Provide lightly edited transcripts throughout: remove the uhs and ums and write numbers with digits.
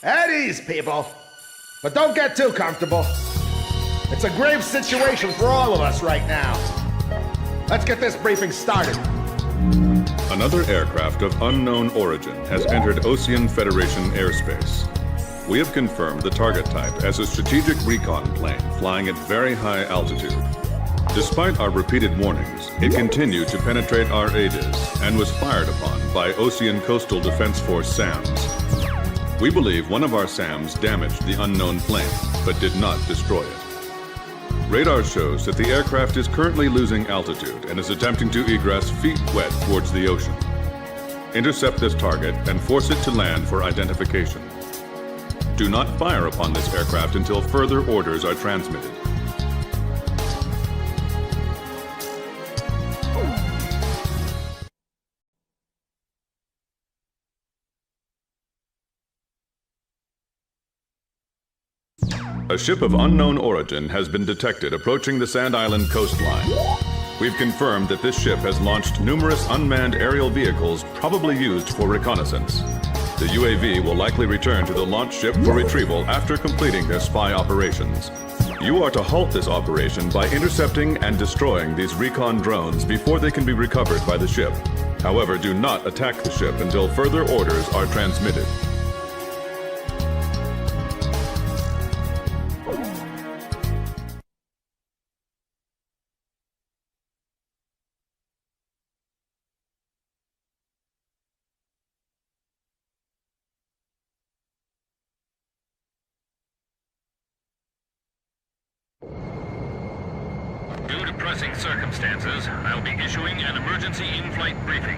At ease, people. But don't get too comfortable. It's a grave situation for all of us right now. Let's get this briefing started. Another aircraft of unknown origin has entered Ocean Federation airspace. We have confirmed the target type as a strategic recon plane flying at very high altitude. Despite our repeated warnings, it continued to penetrate our aegis and was fired upon by Ocean Coastal Defense Force SAMs. We believe one of our SAMs damaged the unknown plane, but did not destroy it. Radar shows that the aircraft is currently losing altitude and is attempting to egress feet wet towards the ocean. Intercept this target and force it to land for identification. Do not fire upon this aircraft until further orders are transmitted. A ship of unknown origin has been detected approaching the Sand Island coastline. We've confirmed that this ship has launched numerous unmanned aerial vehicles probably used for reconnaissance. The UAV will likely return to the launch ship for retrieval after completing their spy operations. You are to halt this operation by intercepting and destroying these recon drones before they can be recovered by the ship. However, do not attack the ship until further orders are transmitted. Due to pressing circumstances, I'll be issuing an emergency in-flight briefing.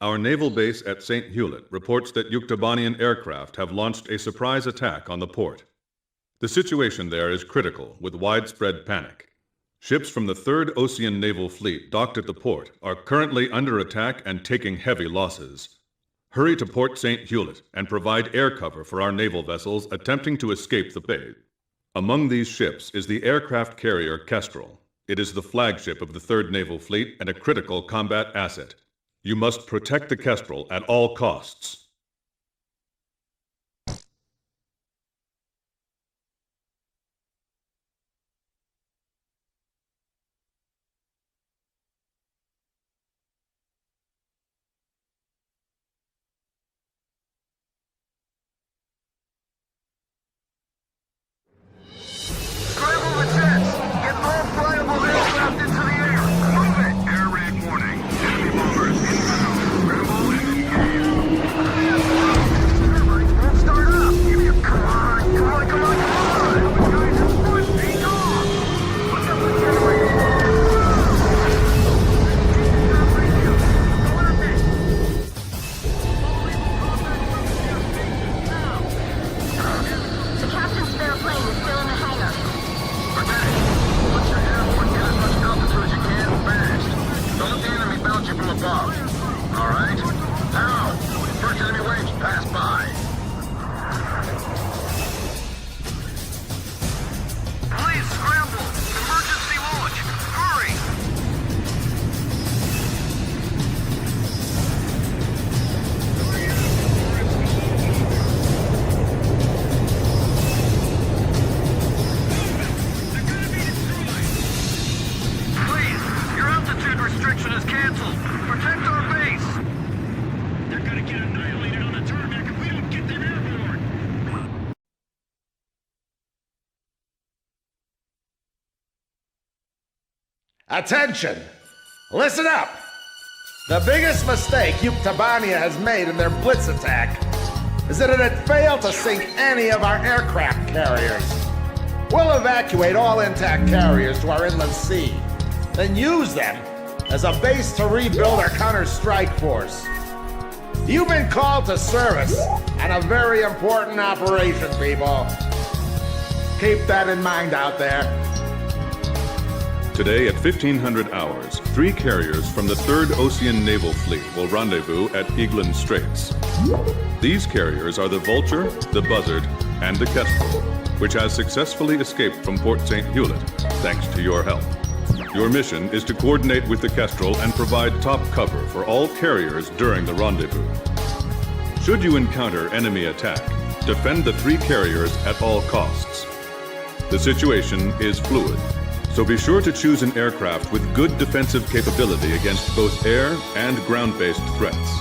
Our naval base at St. Hewlett reports that Yuktobanian aircraft have launched a surprise attack on the port. The situation there is critical, with widespread panic. Ships from the 3rd Ocean Naval Fleet docked at the port are currently under attack and taking heavy losses. Hurry to Port St. Hewlett and provide air cover for our naval vessels attempting to escape the bay. Among these ships is the aircraft carrier Kestrel. It is the flagship of the 3rd Naval Fleet and a critical combat asset. You must protect the Kestrel at all costs. Attention! Listen up! The biggest mistake Yuktobania has made in their blitz attack is that it had failed to sink any of our aircraft carriers. We'll evacuate all intact carriers to our inland sea, then use them as a base to rebuild our counter-strike force. You've been called to service on a very important operation, people. Keep that in mind out there. Today at 1500 hours, 3 carriers from the 3rd Ocean Naval Fleet will rendezvous at Eglin Straits. These carriers are the Vulture, the Buzzard, and the Kestrel, which has successfully escaped from Port St. Hewlett, thanks to your help. Your mission is to coordinate with the Kestrel and provide top cover for all carriers during the rendezvous. Should you encounter enemy attack, defend the 3 carriers at all costs. The situation is fluid, so be sure to choose an aircraft with good defensive capability against both air and ground-based threats.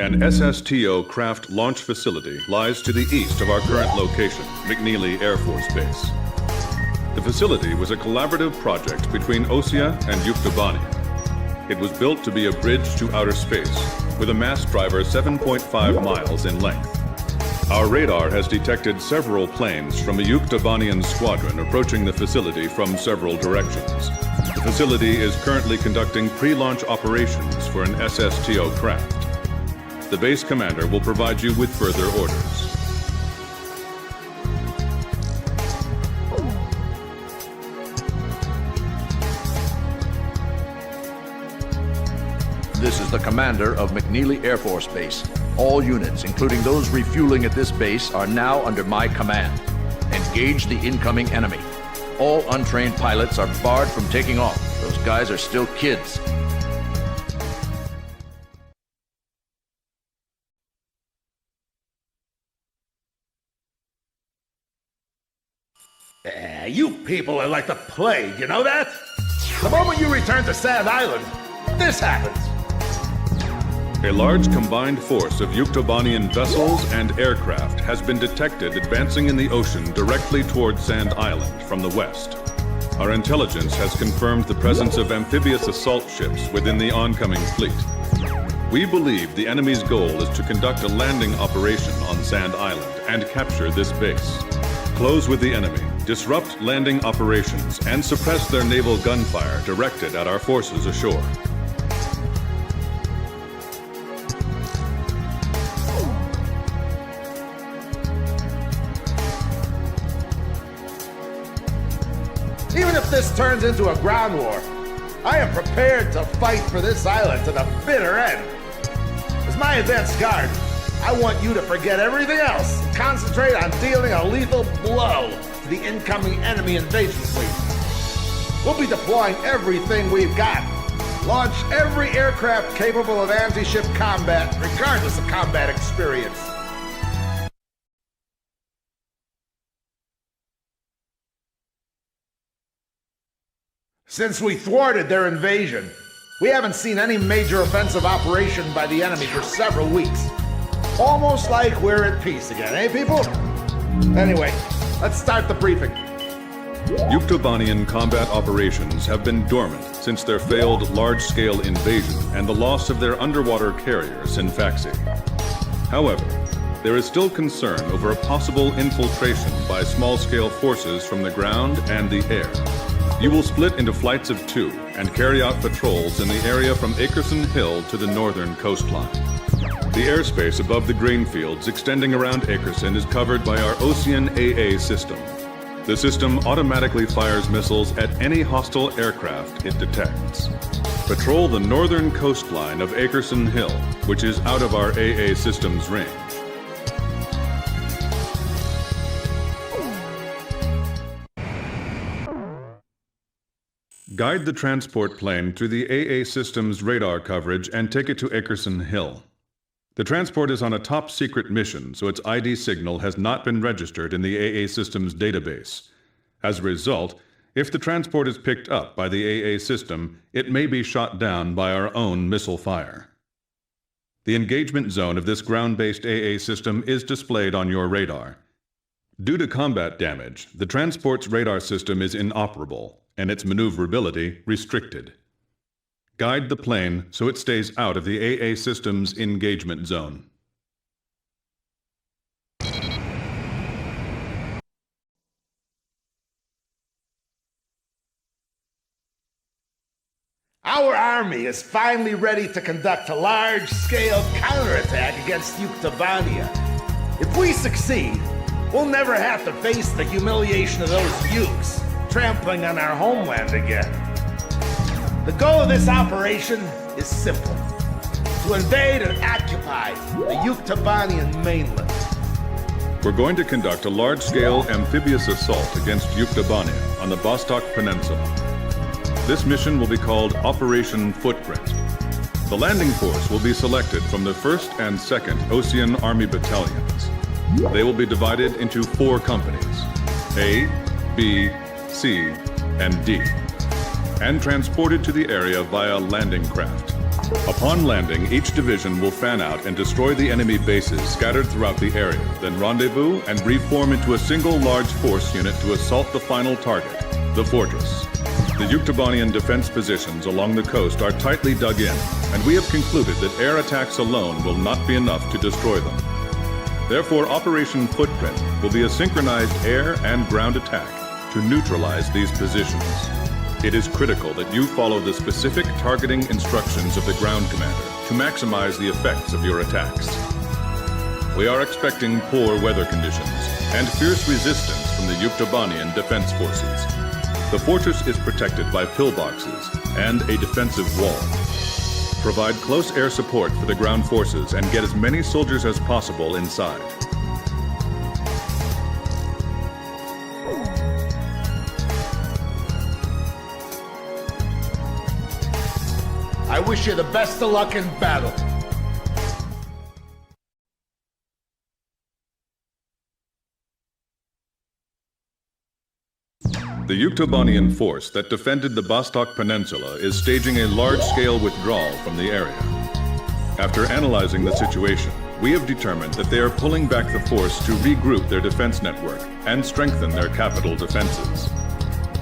An SSTO craft launch facility lies to the east of our current location, McNeely Air Force Base. The facility was a collaborative project between OSIA and Yuktobani. It was built to be a bridge to outer space, with a mass driver 7.5 miles in length. Our radar has detected several planes from a Yuktobanian squadron approaching the facility from several directions. The facility is currently conducting pre-launch operations for an SSTO craft. The base commander will provide you with further orders. This is the commander of McNeely Air Force Base. All units, including those refueling at this base, are now under my command. Engage the incoming enemy. All untrained pilots are barred from taking off. Those guys are still kids. You people are like the plague, you know that? The moment you return to Sand Island, this happens. A large combined force of Yuktobanian vessels and aircraft has been detected advancing in the ocean directly toward Sand Island from the west. Our intelligence has confirmed the presence of amphibious assault ships within the oncoming fleet. We believe the enemy's goal is to conduct a landing operation on Sand Island and capture this base. Close with the enemy, disrupt landing operations, and suppress their naval gunfire directed at our forces ashore. Even if this turns into a ground war, I am prepared to fight for this island to the bitter end. As my advanced guard, I want you to forget everything else and concentrate on dealing a lethal blow to the incoming enemy invasion fleet. We'll be deploying everything we've got. Launch every aircraft capable of anti-ship combat, regardless of combat experience. Since we thwarted their invasion, we haven't seen any major offensive operation by the enemy for several weeks. Almost like we're at peace again, eh, people? Anyway, let's start the briefing. Yuktobanian combat operations have been dormant since their failed large-scale invasion and the loss of their underwater carrier, Sinfaxi. However, there is still concern over a possible infiltration by small-scale forces from the ground and the air. You will split into flights of 2 and carry out patrols in the area from Ackerson Hill to the northern coastline. The airspace above the grain fields extending around Ackerson is covered by our Ocean AA system. The system automatically fires missiles at any hostile aircraft it detects. Patrol the northern coastline of Ackerson Hill, which is out of our AA system's range. Guide the transport plane through the AA system's radar coverage and take it to Ackerson Hill. The transport is on a top-secret mission, so its ID signal has not been registered in the AA system's database. As a result, if the transport is picked up by the AA system, it may be shot down by our own missile fire. The engagement zone of this ground-based AA system is displayed on your radar. Due to combat damage, the transport's radar system is inoperable, and its maneuverability restricted. Guide the plane so it stays out of the AA system's engagement zone. Our army is finally ready to conduct a large-scale counterattack against Yuktobania. If we succeed, we'll never have to face the humiliation of those Yuks trampling on our homeland again. The goal of this operation is simple: to invade and occupy the Yuktobanian mainland. We're going to conduct a large-scale amphibious assault against Yuktobania on the Vostok Peninsula. This mission will be called Operation Footprint. The landing force will be selected from the 1st and 2nd Ocean Army Battalions. They will be divided into 4 companies, A, B, C, and D, and transported to the area via landing craft. Upon landing, each division will fan out and destroy the enemy bases scattered throughout the area, then rendezvous and reform into a single large force unit to assault the final target, the fortress. The Yuktobanian defense positions along the coast are tightly dug in, and we have concluded that air attacks alone will not be enough to destroy them. Therefore, Operation Footprint will be a synchronized air and ground attack to neutralize these positions. It is critical that you follow the specific targeting instructions of the ground commander to maximize the effects of your attacks. We are expecting poor weather conditions and fierce resistance from the Yuktobanian defense forces. The fortress is protected by pillboxes and a defensive wall. Provide close air support for the ground forces and get as many soldiers as possible inside. I wish you the best of luck in battle. The Yuktobanian force that defended the Vostok Peninsula is staging a large-scale withdrawal from the area. After analyzing the situation, we have determined that they are pulling back the force to regroup their defense network and strengthen their capital defenses.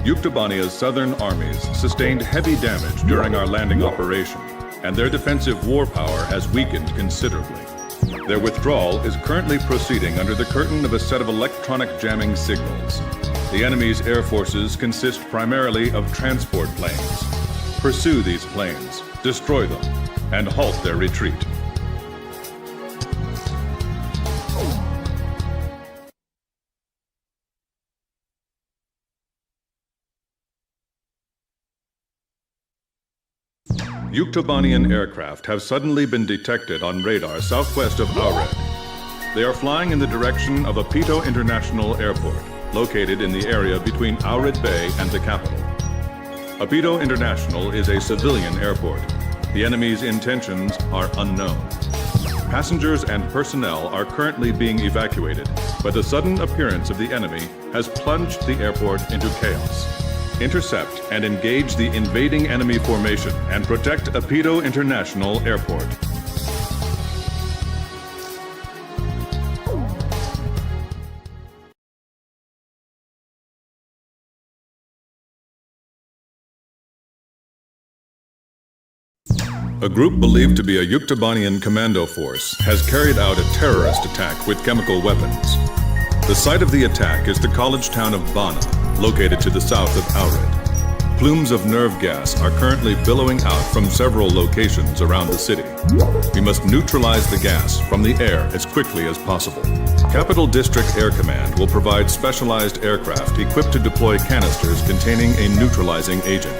Yuktobania's southern armies sustained heavy damage during our landing operation, and their defensive war power has weakened considerably. Their withdrawal is currently proceeding under the curtain of a set of electronic jamming signals. The enemy's air forces consist primarily of transport planes. Pursue these planes, destroy them, and halt their retreat. Yuktobanian aircraft have suddenly been detected on radar southwest of Aured. They are flying in the direction of Apito International Airport, located in the area between Aured Bay and the capital. Apito International is a civilian airport. The enemy's intentions are unknown. Passengers and personnel are currently being evacuated, but the sudden appearance of the enemy has plunged the airport into chaos. Intercept and engage the invading enemy formation and protect Apito International Airport. A group believed to be a Yuktobanian commando force has carried out a terrorist attack with chemical weapons. The site of the attack is the college town of Bana, located to the south of Aured. Plumes of nerve gas are currently billowing out from several locations around the city. We must neutralize the gas from the air as quickly as possible. Capital District Air Command will provide specialized aircraft equipped to deploy canisters containing a neutralizing agent.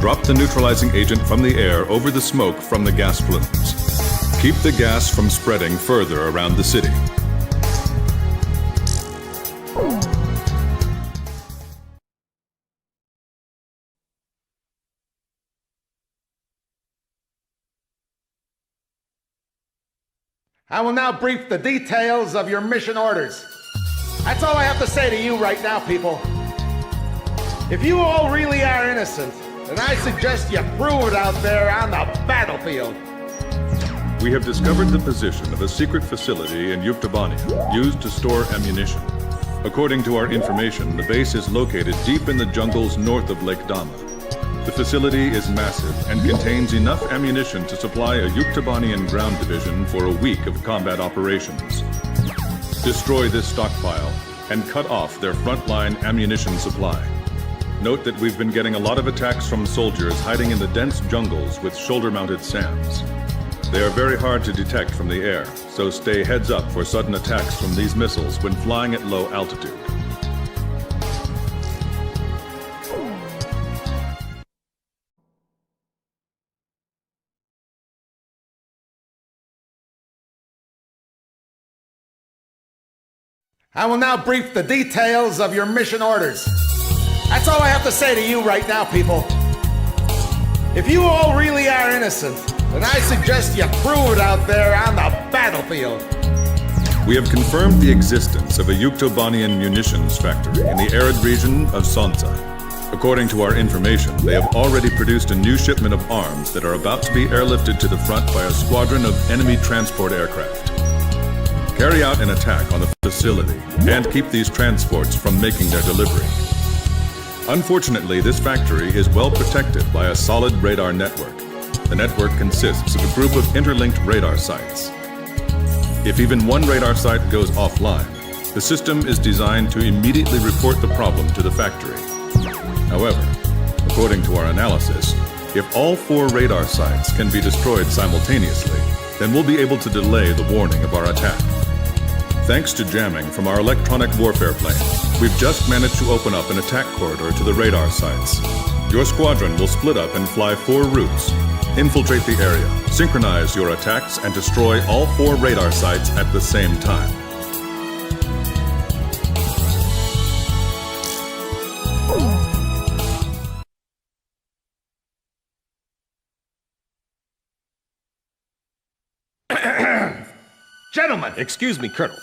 Drop the neutralizing agent from the air over the smoke from the gas plumes. Keep the gas from spreading further around the city. I will now brief the details of your mission orders. That's all I have to say to you right now, people. If you all really are innocent, then I suggest you prove it out there on the battlefield. We have discovered the position of a secret facility in Yuktobania used to store ammunition. According to our information, the base is located deep in the jungles north of Lake Dama. The facility is massive and contains enough ammunition to supply a Yuktobanian ground division for a week of combat operations. Destroy this stockpile and cut off their frontline ammunition supply. Note that we've been getting a lot of attacks from soldiers hiding in the dense jungles with shoulder-mounted SAMs. They are very hard to detect from the air, so stay heads up for sudden attacks from these missiles when flying at low altitude. I will now brief the details of your mission orders. That's all I have to say to you right now, people. If you all really are innocent, then I suggest you prove it out there on the battlefield. We have confirmed the existence of a Yuktobanian munitions factory in the arid region of Sonsa. According to our information, they have already produced a new shipment of arms that are about to be airlifted to the front by a squadron of enemy transport aircraft. Carry out an attack on the facility and keep these transports from making their delivery. Unfortunately, this factory is well protected by a solid radar network. The network consists of a group of interlinked radar sites. If even one radar site goes offline, the system is designed to immediately report the problem to the factory. However, according to our analysis, if all 4 radar sites can be destroyed simultaneously, then we'll be able to delay the warning of our attack. Thanks to jamming from our electronic warfare planes, we've just managed to open up an attack corridor to the radar sites. Your squadron will split up and fly 4 routes. Infiltrate the area, synchronize your attacks, and destroy all 4 radar sites at the same time. Gentlemen! Excuse me, Colonel.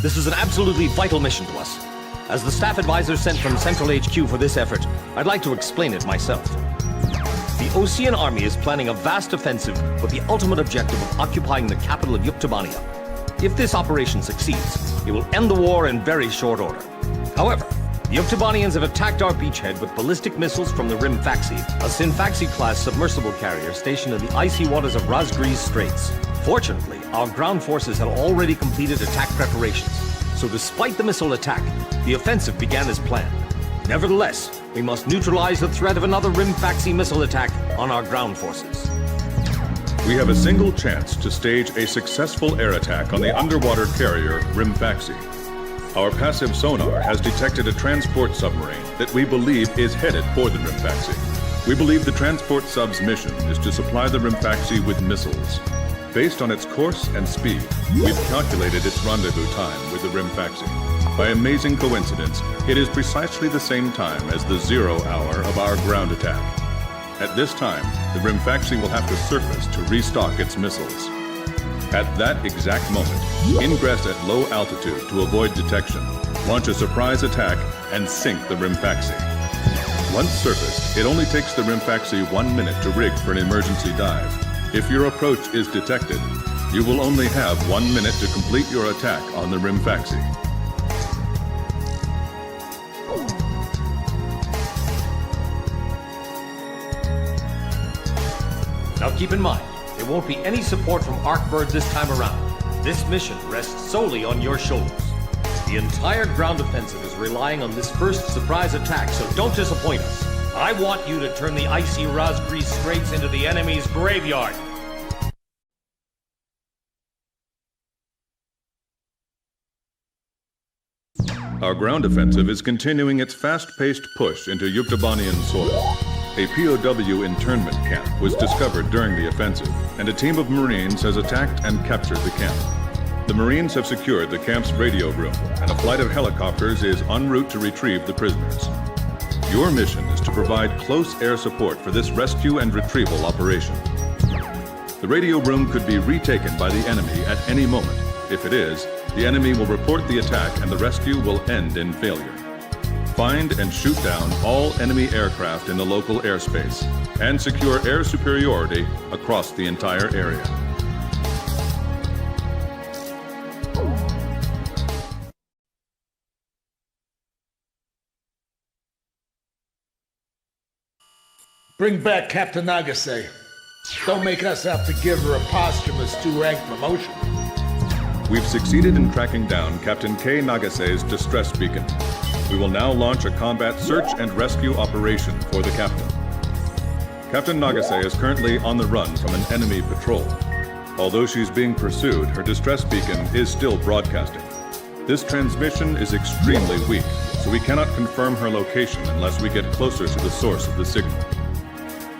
This is an absolutely vital mission to us. As the staff advisor sent from Central HQ for this effort, I'd like to explain it myself. The Osean army is planning a vast offensive with the ultimate objective of occupying the capital of Yuktobania. If this operation succeeds, it will end the war in very short order. However, the Yuktobanians have attacked our beachhead with ballistic missiles from the Rimfaxi, a Sinfaxi-class submersible carrier stationed in the icy waters of Razgriz Straits. Fortunately, our ground forces had already completed attack preparations, so despite the missile attack, the offensive began as planned. Nevertheless, we must neutralize the threat of another Rimfaxi missile attack on our ground forces. We have a single chance to stage a successful air attack on the underwater carrier Rimfaxi. Our passive sonar has detected a transport submarine that we believe is headed for the Rimfaxi. We believe the transport sub's mission is to supply the Rimfaxi with missiles. Based on its course and speed, we've calculated its rendezvous time with the Rimfaxi. By amazing coincidence, it is precisely the same time as the 0 hour of our ground attack. At this time, the Rimfaxi will have to surface to restock its missiles. At that exact moment, ingress at low altitude to avoid detection, launch a surprise attack, and sink the Rimfaxi. Once surfaced, it only takes the Rimfaxi 1 minute to rig for an emergency dive. If your approach is detected, you will only have 1 minute to complete your attack on the Rimfaxi. Now keep in mind, there won't be any support from Arkbird this time around. This mission rests solely on your shoulders. The entire ground offensive is relying on this first surprise attack, so don't disappoint us. I want you to turn the icy Razgriz Straits into the enemy's graveyard. Our ground offensive is continuing its fast-paced push into Yuktobanian soil. A POW internment camp was discovered during the offensive, and a team of Marines has attacked and captured the camp. The Marines have secured the camp's radio room, and a flight of helicopters is en route to retrieve the prisoners. Your mission is to provide close air support for this rescue and retrieval operation. The radio room could be retaken by the enemy at any moment. If it is, the enemy will report the attack and the rescue will end in failure. Find and shoot down all enemy aircraft in the local airspace and secure air superiority across the entire area. Bring back Captain Nagase. Don't make us have to give her a posthumous 2-rank promotion. We've succeeded in tracking down Captain K. Nagase's distress beacon. We will now launch a combat search and rescue operation for the captain. Captain Nagase is currently on the run from an enemy patrol. Although she's being pursued, her distress beacon is still broadcasting. This transmission is extremely weak, so we cannot confirm her location unless we get closer to the source of the signal.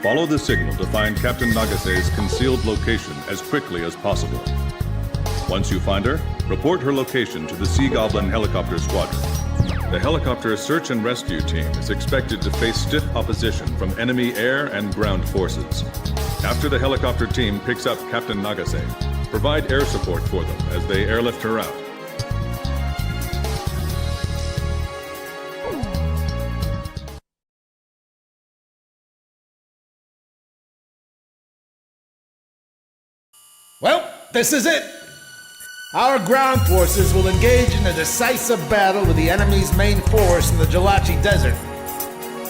Follow the signal to find Captain Nagase's concealed location as quickly as possible. Once you find her, report her location to the Sea Goblin Helicopter Squadron. The helicopter search and rescue team is expected to face stiff opposition from enemy air and ground forces. After the helicopter team picks up Captain Nagase, provide air support for them as they airlift her out. Well, this is it. Our ground forces will engage in a decisive battle with the enemy's main force in the Jalachi Desert.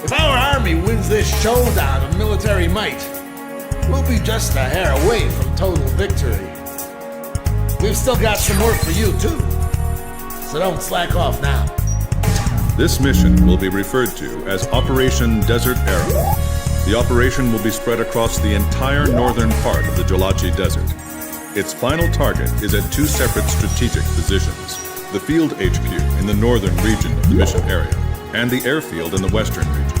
If our army wins this showdown of military might, we'll be just a hair away from total victory. We've still got some work for you, too. So don't slack off now. This mission will be referred to as Operation Desert Arrow. The operation will be spread across the entire northern part of the Jalachi Desert. Its final target is at two separate strategic positions: the field HQ in the northern region of the mission area, and the airfield in the western region.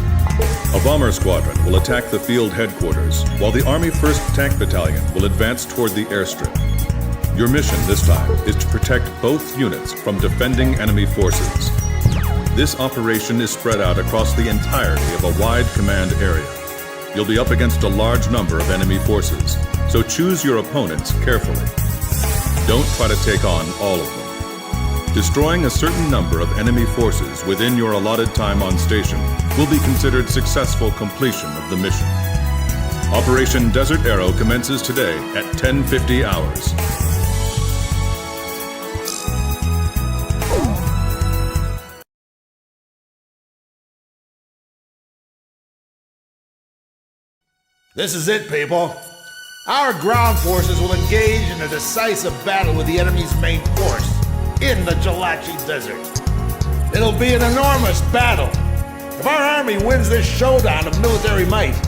A bomber squadron will attack the field headquarters, while the Army 1st Tank Battalion will advance toward the airstrip. Your mission this time is to protect both units from defending enemy forces. This operation is spread out across the entirety of a wide command area. You'll be up against a large number of enemy forces, so choose your opponents carefully. Don't try to take on all of them. Destroying a certain number of enemy forces within your allotted time on station will be considered successful completion of the mission. Operation Desert Arrow commences today at 10:50 hours. This is it, people. Our ground forces will engage in a decisive battle with the enemy's main force in the Jalachi Desert. It'll be an enormous battle. If our army wins this showdown of military might,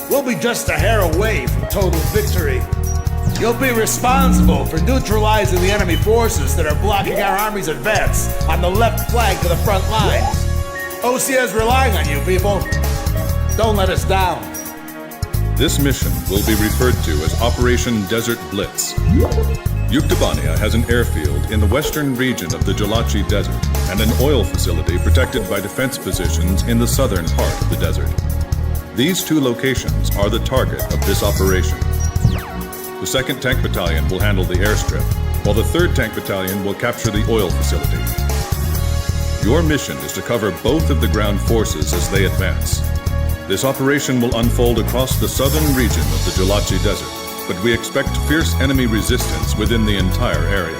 we'll be just a hair away from total victory. You'll be responsible for neutralizing the enemy forces that are blocking our army's advance on the left flank of the front lines. OCA is relying on you, people. Don't let us down. This mission will be referred to as Operation Desert Blitz. Yuktobania has an airfield in the western region of the Jalachi Desert and an oil facility protected by defense positions in the southern part of the desert. These two locations are the target of this operation. The 2nd Tank Battalion will handle the airstrip, while the 3rd Tank Battalion will capture the oil facility. Your mission is to cover both of the ground forces as they advance. This operation will unfold across the southern region of the Jalachi Desert, but we expect fierce enemy resistance within the entire area.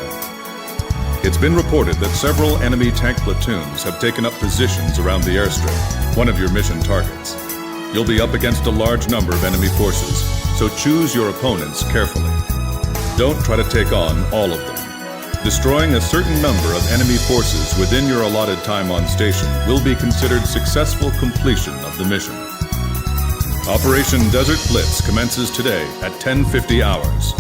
It's been reported that several enemy tank platoons have taken up positions around the airstrip, one of your mission targets. You'll be up against a large number of enemy forces, so choose your opponents carefully. Don't try to take on all of them. Destroying a certain number of enemy forces within your allotted time on station will be considered successful completion of the mission. Operation Desert Blitz commences today at 10:50 hours.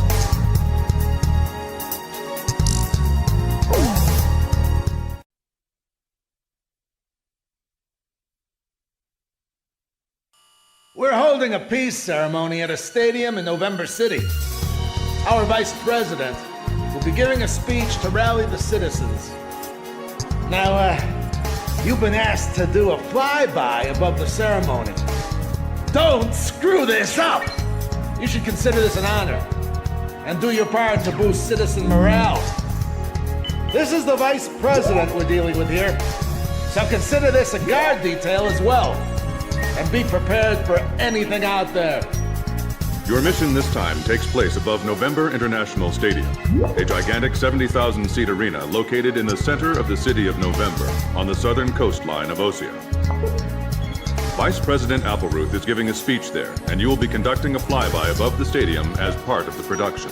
We're holding a peace ceremony at a stadium in November City. Our vice president will be giving a speech to rally the citizens. Now, you've been asked to do a flyby above the ceremony. Don't screw this up! You should consider this an honor and do your part to boost citizen morale. This is the vice president we're dealing with here, so consider this a guard detail as well, and be prepared for anything out there. Your mission this time takes place above November International Stadium, a gigantic 70,000-seat arena located in the center of the city of November on the southern coastline of Osea. Vice President Appleruth is giving a speech there, and you will be conducting a flyby above the stadium as part of the production.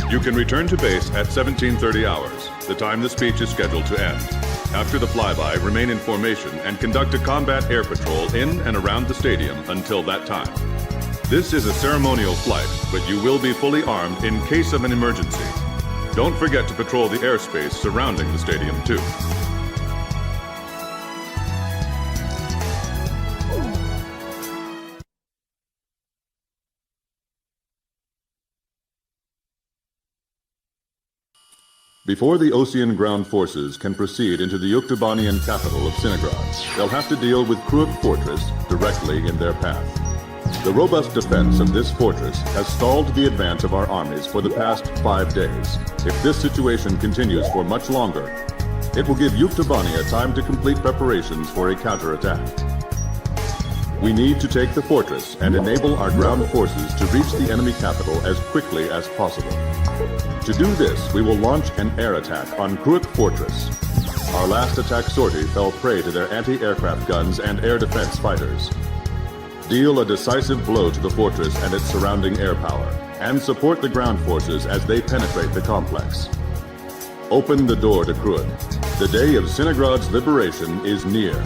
You can return to base at 17:30 hours, the time the speech is scheduled to end. After the flyby, remain in formation and conduct a combat air patrol in and around the stadium until that time. This is a ceremonial flight, but you will be fully armed in case of an emergency. Don't forget to patrol the airspace surrounding the stadium, too. Before the Osean ground forces can proceed into the Yuktubanian capital of Sinagrad, they'll have to deal with Kruik Fortress directly in their path. The robust defense of this fortress has stalled the advance of our armies for the past 5 days. If this situation continues for much longer, it will give Yuktubania time to complete preparations for a counterattack. We need to take the fortress and enable our ground forces to reach the enemy capital as quickly as possible. To do this, we will launch an air attack on Kruik Fortress. Our last attack sortie fell prey to their anti-aircraft guns and air defense fighters. Deal a decisive blow to the fortress and its surrounding air power, and support the ground forces as they penetrate the complex. Open the door to Kruik. The day of Sinagrad's liberation is near.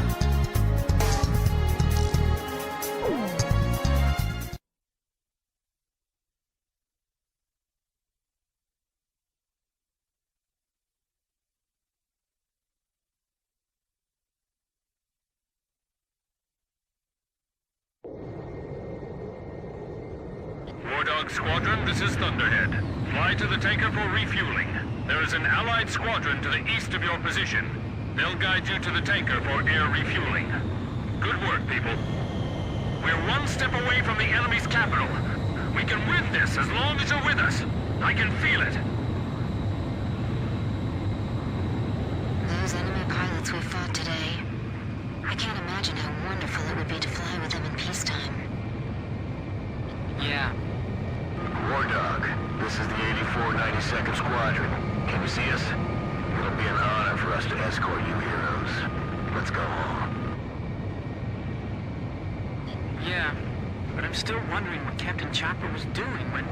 Wardog Squadron, this is Thunderhead. Fly to the tanker for refueling. There is an Allied squadron to the east of your position. They'll guide you to the tanker for air refueling. Good work, people. We're one step away from the enemy's capital. We can win this as long as you're with us. I can feel it. Those enemy pilots we fought today. I can't imagine how wonderful it would be to fly with them in peacetime. Yeah. Wardog, this is the 8492nd Squadron. Can you see us? It'll be an honor for us to escort you heroes. Let's go home. Yeah, but I'm still wondering what Captain Chopper was doing when...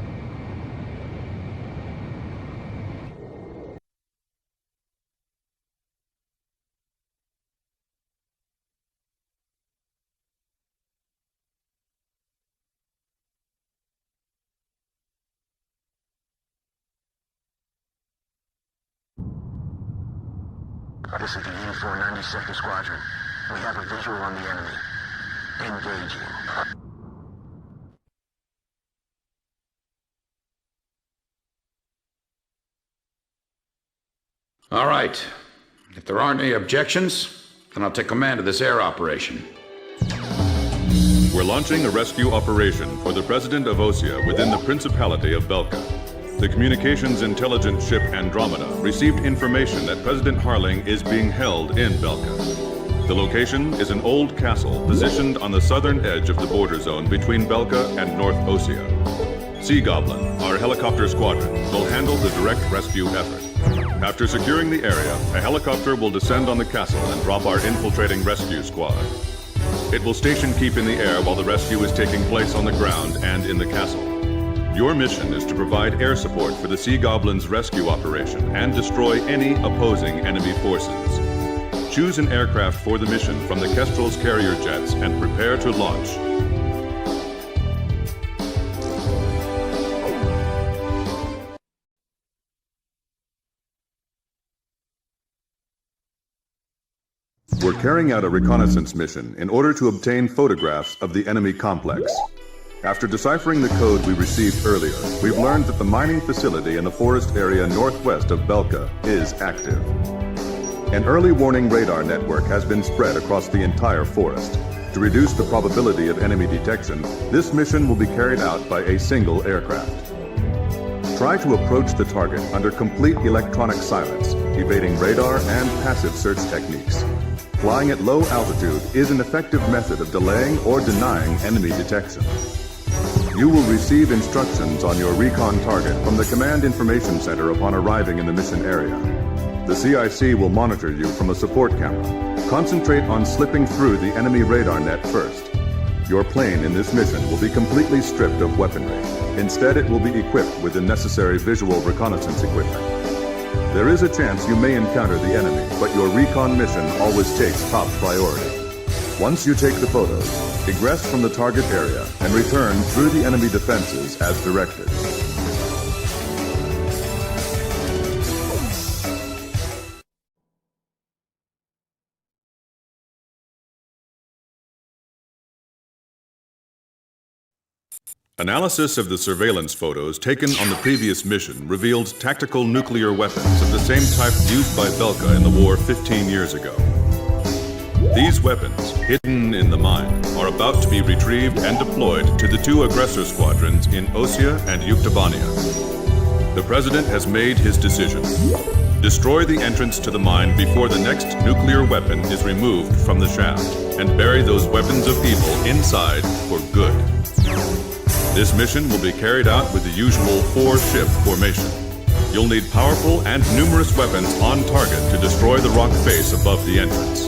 This is the 8492nd Squadron. We have a visual on the enemy. Engaging. All right. If there aren't any objections, then I'll take command of this air operation. We're launching a rescue operation for the President of Osea within the Principality of Belka. The communications intelligence ship Andromeda received information that President Harling is being held in Belka. The location is an old castle positioned on the southern edge of the border zone between Belka and North Osea. Sea Goblin, our helicopter squadron, will handle the direct rescue effort. After securing the area, a helicopter will descend on the castle and drop our infiltrating rescue squad. It will station keep in the air while the rescue is taking place on the ground and in the castle. Your mission is to provide air support for the Sea Goblin's rescue operation and destroy any opposing enemy forces. Choose an aircraft for the mission from the Kestrel's carrier jets and prepare to launch. We're carrying out a reconnaissance mission in order to obtain photographs of the enemy complex. After deciphering the code we received earlier, we've learned that the mining facility in the forest area northwest of Belka is active. An early warning radar network has been spread across the entire forest. To reduce the probability of enemy detection, this mission will be carried out by a single aircraft. Try to approach the target under complete electronic silence, evading radar and passive search techniques. Flying at low altitude is an effective method of delaying or denying enemy detection. You will receive instructions on your recon target from the Command Information Center upon arriving in the mission area. The CIC will monitor you from a support camera. Concentrate on slipping through the enemy radar net first. Your plane in this mission will be completely stripped of weaponry. Instead, it will be equipped with the necessary visual reconnaissance equipment. There is a chance you may encounter the enemy, but your recon mission always takes top priority. Once you take the photos, egress from the target area and return through the enemy defenses as directed. Analysis of the surveillance photos taken on the previous mission revealed tactical nuclear weapons of the same type used by Belka in the war 15 years ago. These weapons, hidden in the mine, are about to be retrieved and deployed to the two aggressor squadrons in Osea and Yuktobania. The President has made his decision. Destroy the entrance to the mine before the next nuclear weapon is removed from the shaft, and bury those weapons of evil inside for good. This mission will be carried out with the usual 4-ship formation. You'll need powerful and numerous weapons on target to destroy the rock face above the entrance.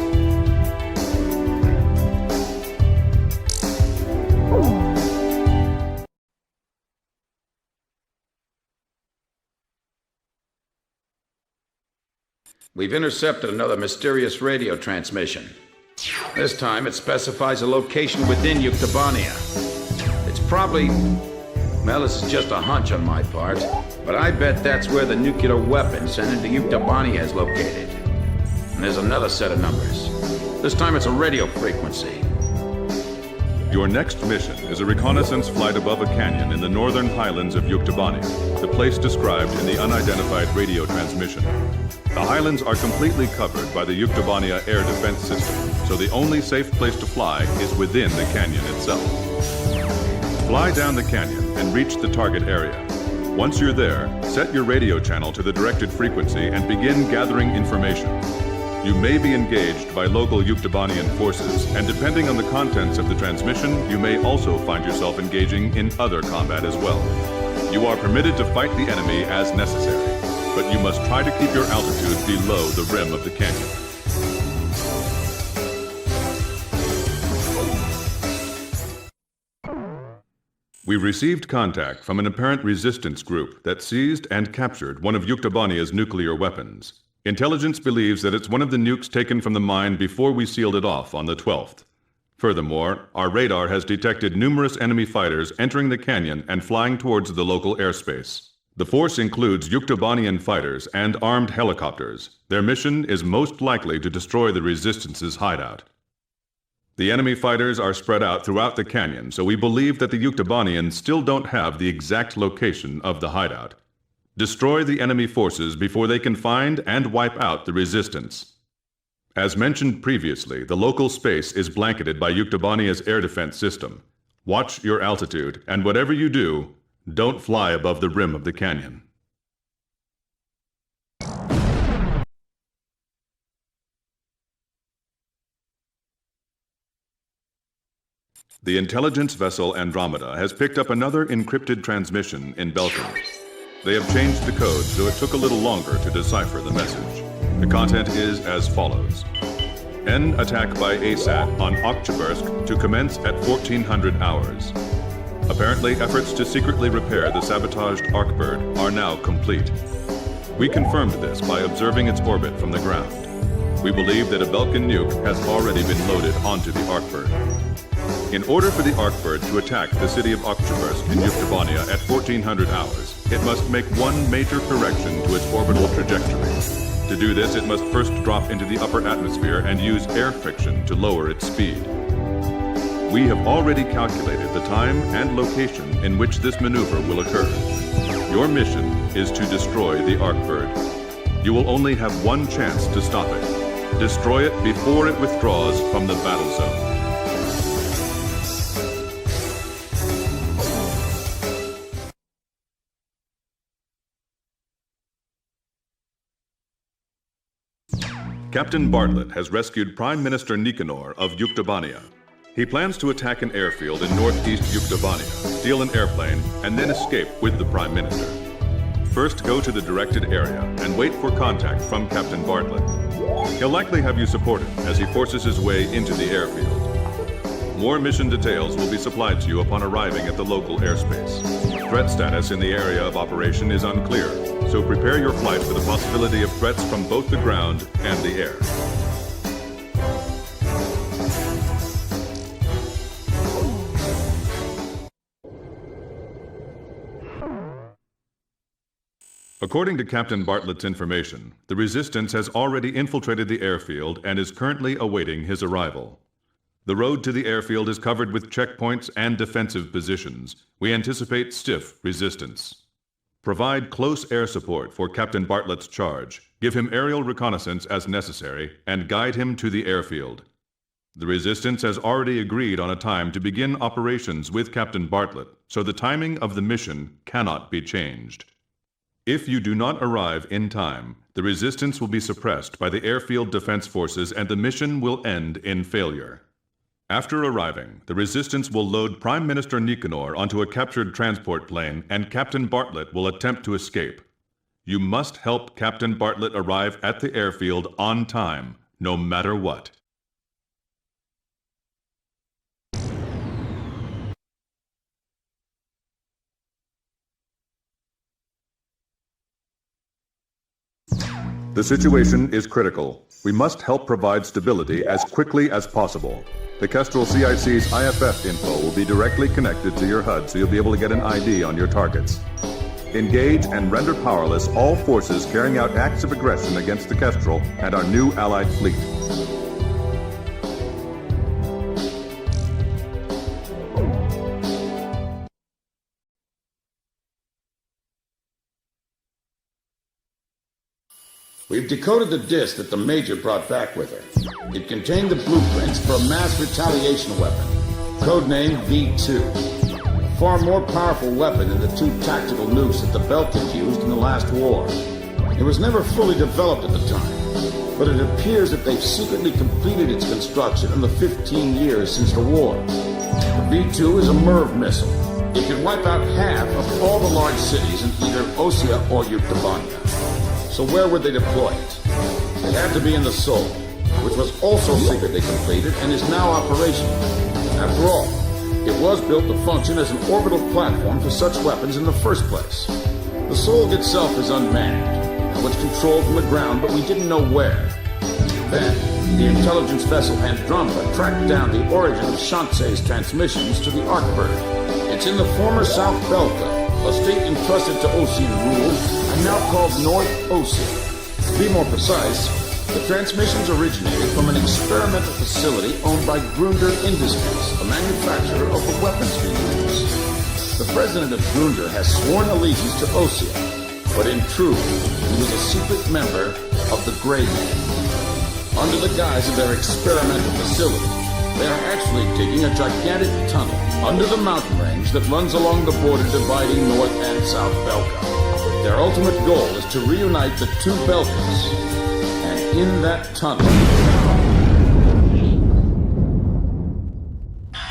We've intercepted another mysterious radio transmission. This time it specifies a location within Yuktobania. It's probably... well, this is just a hunch on my part, but I bet that's where the nuclear weapon sent into Yuktobania is located. And there's another set of numbers. This time it's a radio frequency. Your next mission is a reconnaissance flight above a canyon in the northern highlands of Yuktobania, the place described in the unidentified radio transmission. The highlands are completely covered by the Yuktobania air defense system, so the only safe place to fly is within the canyon itself. Fly down the canyon and reach the target area. Once you're there, set your radio channel to the directed frequency and begin gathering information. You may be engaged by local Yuktobanian forces, and depending on the contents of the transmission, you may also find yourself engaging in other combat as well. You are permitted to fight the enemy as necessary, but you must try to keep your altitude below the rim of the canyon. We received contact from an apparent resistance group that seized and captured one of Yuktobania's nuclear weapons. Intelligence believes that it's one of the nukes taken from the mine before we sealed it off on the 12th. Furthermore, our radar has detected numerous enemy fighters entering the canyon and flying towards the local airspace. The force includes Yuktobanian fighters and armed helicopters. Their mission is most likely to destroy the Resistance's hideout. The enemy fighters are spread out throughout the canyon, so we believe that the Yuktobanians still don't have the exact location of the hideout. Destroy the enemy forces before they can find and wipe out the Resistance. As mentioned previously, the local space is blanketed by Yuktobania's air defense system. Watch your altitude, and whatever you do, don't fly above the rim of the canyon. The intelligence vessel Andromeda has picked up another encrypted transmission in Belka. They have changed the code, so it took a little longer to decipher the message. The content is as follows. N attack by ASAT on Oktyabrsk to commence at 1400 hours. Apparently, efforts to secretly repair the sabotaged Arkbird are now complete. We confirmed this by observing its orbit from the ground. We believe that a Belkan nuke has already been loaded onto the Arkbird. In order for the Arkbird to attack the city of Oktyabrsk in Yuktobania at 1400 hours, it must make one major correction to its orbital trajectory. To do this, it must first drop into the upper atmosphere and use air friction to lower its speed. We have already calculated the time and location in which this maneuver will occur. Your mission is to destroy the Arkbird. You will only have one chance to stop it. Destroy it before it withdraws from the battle zone. Captain Bartlett has rescued Prime Minister Nicanor of Yuktobania. He plans to attack an airfield in northeast Yuktobania, steal an airplane, and then escape with the Prime Minister. First, go to the directed area and wait for contact from Captain Bartlett. He'll likely have you supported as he forces his way into the airfield. More mission details will be supplied to you upon arriving at the local airspace. Threat status in the area of operation is unclear, so prepare your flight for the possibility of threats from both the ground and the air. According to Captain Bartlett's information, the Resistance has already infiltrated the airfield and is currently awaiting his arrival. The road to the airfield is covered with checkpoints and defensive positions. We anticipate stiff resistance. Provide close air support for Captain Bartlett's charge. Give him aerial reconnaissance as necessary, and guide him to the airfield. The Resistance has already agreed on a time to begin operations with Captain Bartlett, so the timing of the mission cannot be changed. If you do not arrive in time, the Resistance will be suppressed by the airfield defense forces and the mission will end in failure. After arriving, the Resistance will load Prime Minister Nicanor onto a captured transport plane and Captain Bartlett will attempt to escape. You must help Captain Bartlett arrive at the airfield on time, no matter what. The situation is critical. We must help provide stability as quickly as possible. The Kestrel CIC's IFF info will be directly connected to your HUD, so you'll be able to get an ID on your targets. Engage and render powerless all forces carrying out acts of aggression against the Kestrel and our new Allied fleet. We've decoded the disk that the Major brought back with her. It contained the blueprints for a mass retaliation weapon, codenamed V2. A far more powerful weapon than the two tactical nukes that the Belkans used in the last war. It was never fully developed at the time, but it appears that they've secretly completed its construction in the 15 years since the war. The V2 is a MIRV missile. It can wipe out half of all the large cities in either Osea or Yuktavania. So where would they deploy it? It had to be in the Sol, which was also secretly completed and is now operational. After all, it was built to function as an orbital platform for such weapons in the first place. The Sol itself is unmanned and was controlled from the ground, but we didn't know where. Then, the intelligence vessel Andromeda tracked down the origin of Shanxe's transmissions to the Arkbird. It's in the former South Belka, a state entrusted to Osean rule and now called North Osea. To be more precise, the transmissions originated from an experimental facility owned by Grunder Industries, a manufacturer of the weapons we use. The president of Grunder has sworn allegiance to Osea, but in truth, he was a secret member of the Grey Man. Under the guise of their experimental facility, they are actually digging a gigantic tunnel under the mountain range that runs along the border dividing North and South Belka. Their ultimate goal is to reunite the two Belkas. And in that tunnel...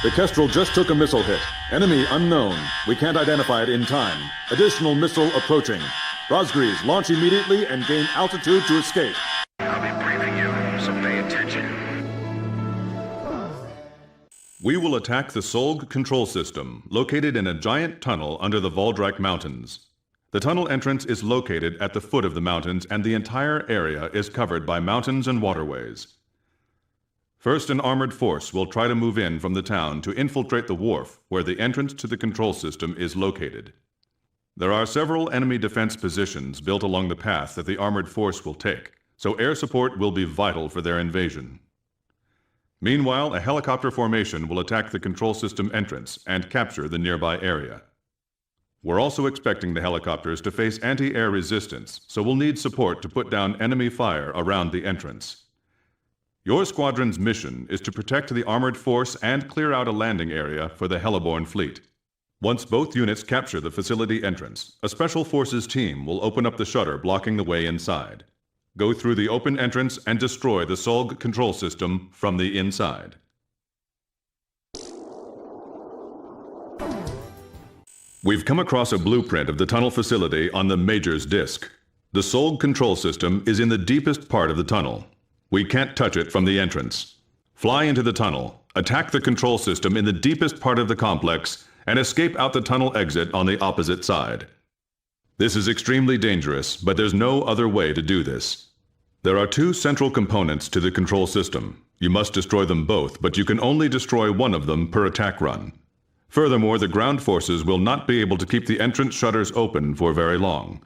The Kestrel just took a missile hit. Enemy unknown. We can't identify it in time. Additional missile approaching. Razgriz, launch immediately and gain altitude to escape. I'll be briefing you, so pay attention. We will attack the Solg control system, located in a giant tunnel under the Voldrak Mountains. The tunnel entrance is located at the foot of the mountains, and the entire area is covered by mountains and waterways. First, an armored force will try to move in from the town to infiltrate the wharf, where the entrance to the control system is located. There are several enemy defense positions built along the path that the armored force will take, so air support will be vital for their invasion. Meanwhile, a helicopter formation will attack the control system entrance and capture the nearby area. We're also expecting the helicopters to face anti-air resistance, so we'll need support to put down enemy fire around the entrance. Your squadron's mission is to protect the armored force and clear out a landing area for the Heliborn fleet. Once both units capture the facility entrance, a special forces team will open up the shutter blocking the way inside. Go through the open entrance and destroy the Solg control system from the inside. We've come across a blueprint of the tunnel facility on the Major's disk. The Solg control system is in the deepest part of the tunnel. We can't touch it from the entrance. Fly into the tunnel, attack the control system in the deepest part of the complex, and escape out the tunnel exit on the opposite side. This is extremely dangerous, but there's no other way to do this. There are two central components to the control system. You must destroy them both, but you can only destroy one of them per attack run. Furthermore, the ground forces will not be able to keep the entrance shutters open for very long.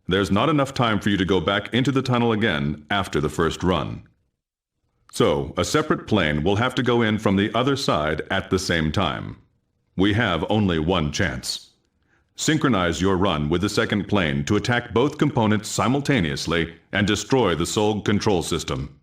There's not enough time for you to go back into the tunnel again after the first run. So, a separate plane will have to go in from the other side at the same time. We have only one chance. Synchronize your run with the second plane to attack both components simultaneously and destroy the SOLG control system.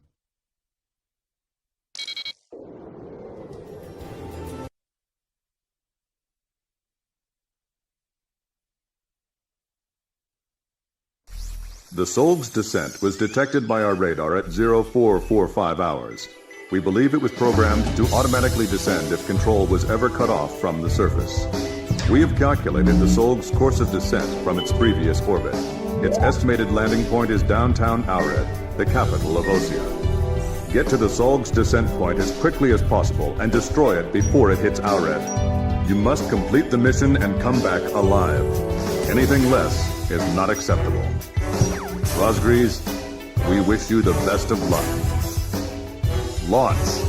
The SOLG's descent was detected by our radar at 0445 hours. We believe it was programmed to automatically descend if control was ever cut off from the surface. We have calculated the SOLG's course of descent from its previous orbit. Its estimated landing point is downtown Aured, the capital of Ocean. Get to the SOLG's descent point as quickly as possible and destroy it before it hits Aured. You must complete the mission and come back alive. Anything less is not acceptable. razgriz, we wish you the best of luck. Launch!